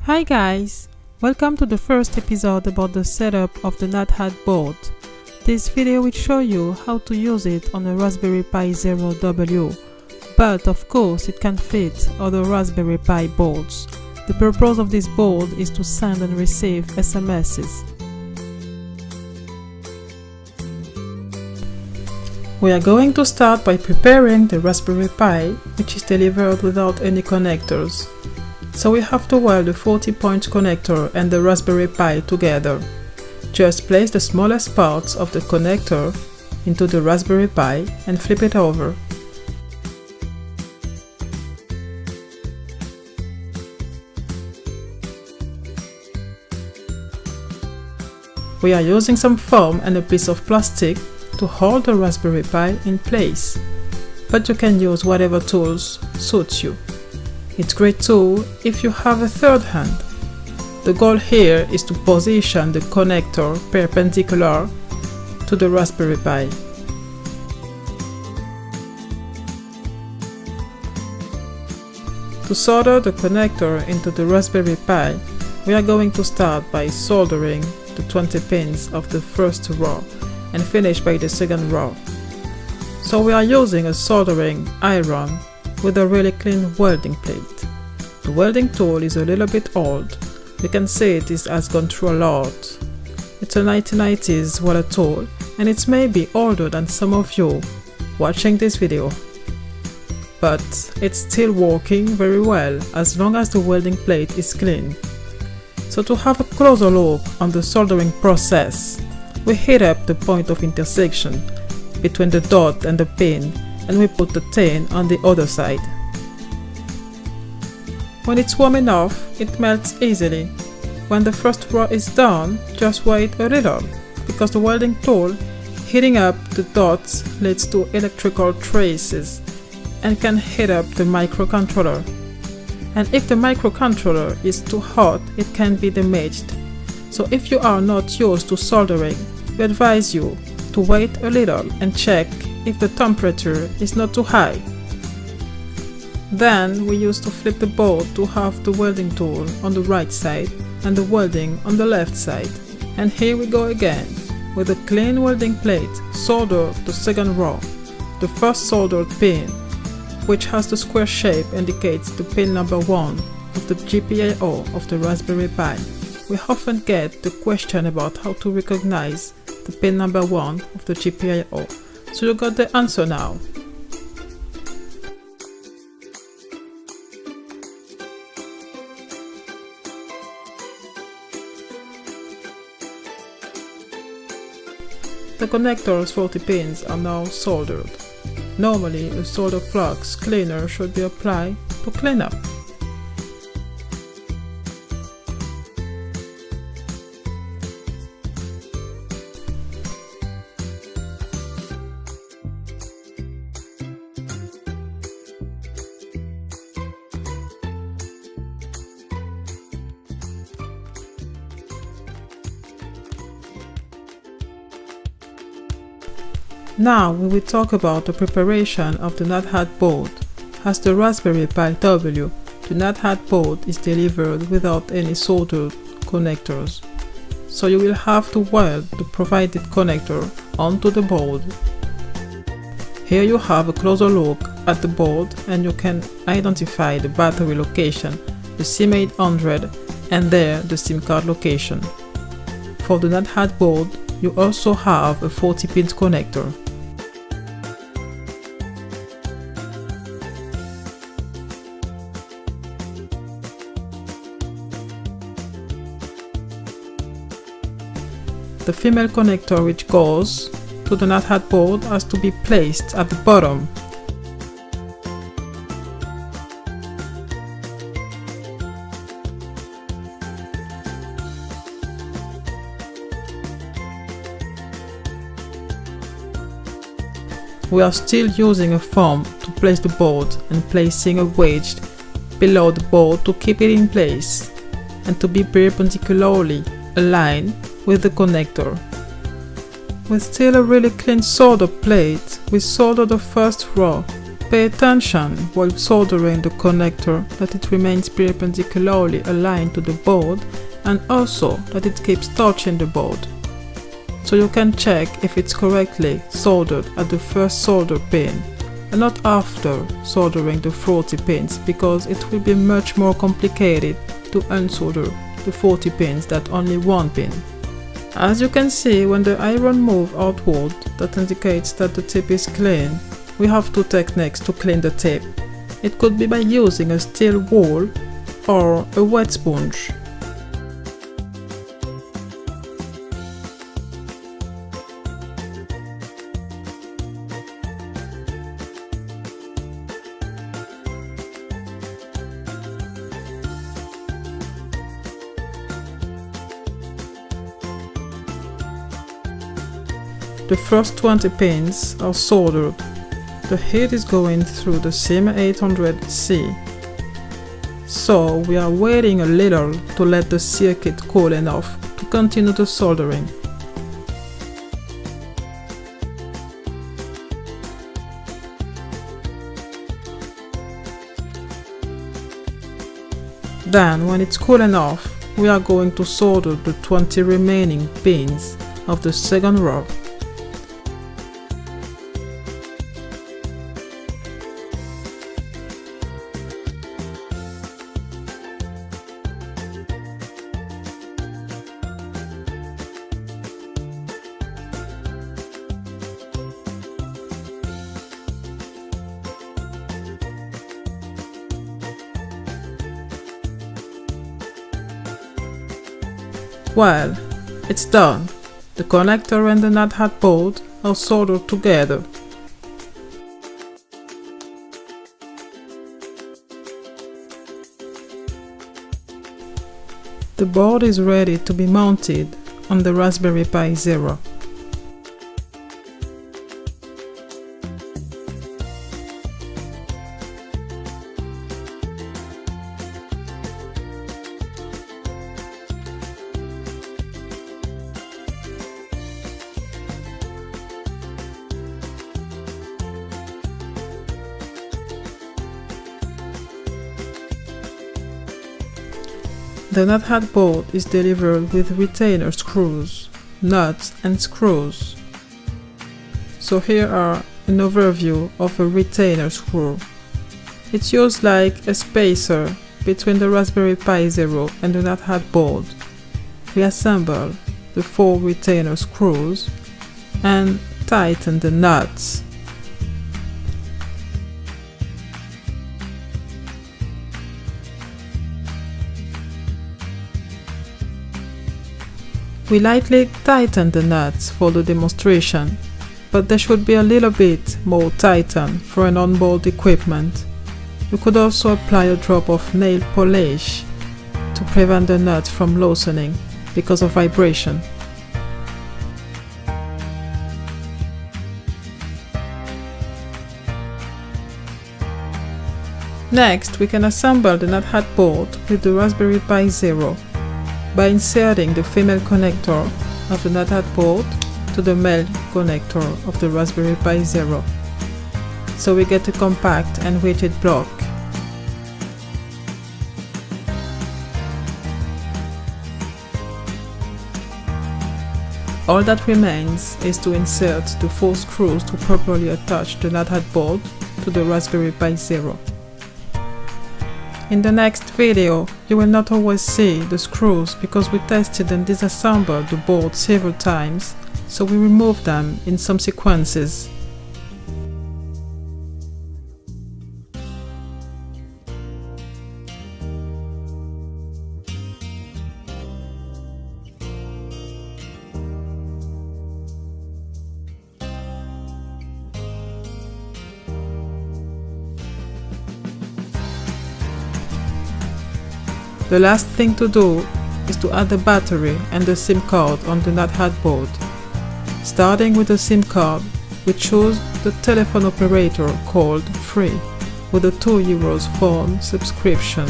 Hi guys! Welcome to the first episode about the setup of the NadHAT board. This video will show you how to use it on a Raspberry Pi Zero W, but of course it can fit other Raspberry Pi boards. The purpose of this board is to send and receive SMSs. We are going to start by preparing the Raspberry Pi, which is delivered without any connectors. So we have to weld the 40-point connector and the Raspberry Pi together. Just place the smallest parts of the connector into the Raspberry Pi and flip it over. We are using some foam and a piece of plastic to hold the Raspberry Pi in place, but you can use whatever tools suits you. It's great too if you have a third hand. The goal here is to position the connector perpendicular to the Raspberry Pi. To solder the connector into the Raspberry Pi, we are going to start by soldering the 20 pins of the first row and finish by the second row. So we are using a soldering iron with a really clean welding plate. The welding tool is a little bit old. You can see it has gone through a lot. It's a 1990s welder tool and it's maybe older than some of you watching this video. But it's still working very well as long as the welding plate is clean. So to have a closer look on the soldering process, we heat up the point of intersection between the dot and the pin and we put the tin on the other side. When it's warm enough, it melts easily. When the first row is done, just wait a little, because the welding tool heating up the dots leads to electrical traces and can heat up the microcontroller. And if the microcontroller is too hot, it can be damaged. So if you are not used to soldering, we advise you to wait a little and check if the temperature is not too high. Then we used to flip the board to have the welding tool on the right side and the welding on the left side. And here we go again. With a clean welding plate, solder the second row. The first soldered pin, which has the square shape, indicates the pin number 1 of the GPIO of the Raspberry Pi. We often get the question about how to recognize the pin number 1 of the GPIO. So you got the answer now. The connector's 40 pins are now soldered. Normally, a solder flux cleaner should be applied to clean up. Now we will talk about the preparation of the NadHAT board. As the Raspberry Pi W, the NadHAT board is delivered without any soldered connectors. So you will have to weld the provided connector onto the board. Here you have a closer look at the board and you can identify the battery location, the SIM800, and there the SIM card location. For the NadHAT board, you also have a 40-pin connector. The female connector which goes to the NadHAT board has to be placed at the bottom. We are still using a foam to place the board and placing a wedge below the board to keep it in place and to be perpendicularly aligned with the connector. With still a really clean solder plate, we solder the first row Pay attention while soldering the connector that it remains perpendicularly aligned to the board and also that it keeps touching the board, so you can check if it's correctly soldered at the first solder pin and not after soldering the 40 pins, because it will be much more complicated to unsolder the 40 pins than only one pin. As you can see, when the iron moves outward, that indicates that the tip is clean. We have two techniques to clean the tip. It could be by using a steel wool or a wet sponge. The first 20 pins are soldered. The heat is going through the SIM 800C, so we are waiting a little to let the circuit cool enough to continue the soldering. Then, when it's cool enough, we are going to solder the 20 remaining pins of the second row. Well, it's done. The connector and the NadHAT board are soldered together. The board is ready to be mounted on the Raspberry Pi Zero. The NadHAT board is delivered with retainer screws, nuts and screws. So here are an overview of a retainer screw. It's used like a spacer between the Raspberry Pi Zero and the NadHAT board. We assemble the 4 retainer screws and tighten the nuts. We lightly tighten the nuts for the demonstration, but they should be a little bit more tightened for an onboard equipment. You could also apply a drop of nail polish to prevent the nut from loosening because of vibration. Next, we can assemble the NadHAT board with the Raspberry Pi Zero by inserting the female connector of the NadHAT board to the male connector of the Raspberry Pi Zero. So we get a compact and weighted block. All that remains is to insert the 4 screws to properly attach the NadHAT board to the Raspberry Pi Zero. In the next video, you will not always see the screws because we tested and disassembled the board several times, so we removed them in some sequences. The last thing to do is to add the battery and the SIM card on the NadHAT board. Starting with the SIM card, we choose the telephone operator called Free with a €2 phone subscription.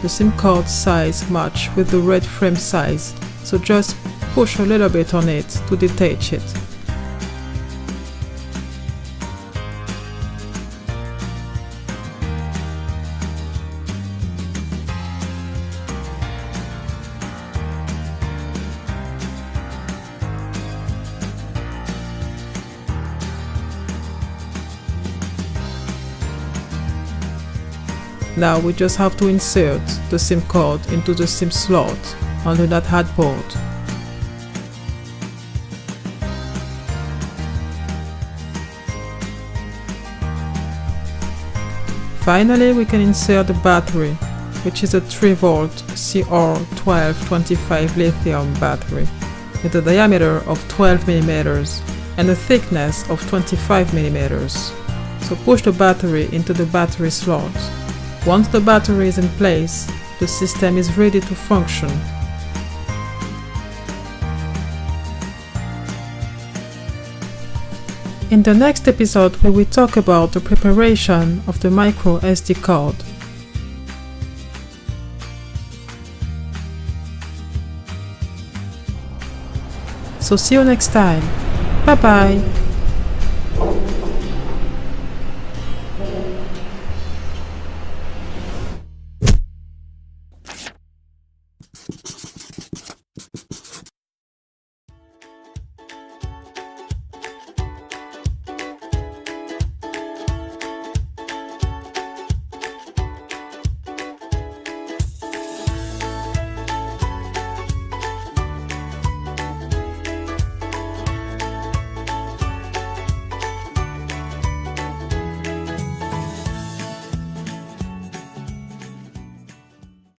The SIM card size matches with the red frame size, so just push a little bit on it to detach it. Now we just have to insert the SIM card into the SIM slot on the NadHAT port. Finally, we can insert the battery, which is a 3V CR1225 lithium battery with a diameter of 12 mm and a thickness of 25 mm. So push the battery into the battery slot. Once the battery is in place, the system is ready to function. In the next episode, we will talk about the preparation of the micro SD card. So see you next time. Bye bye.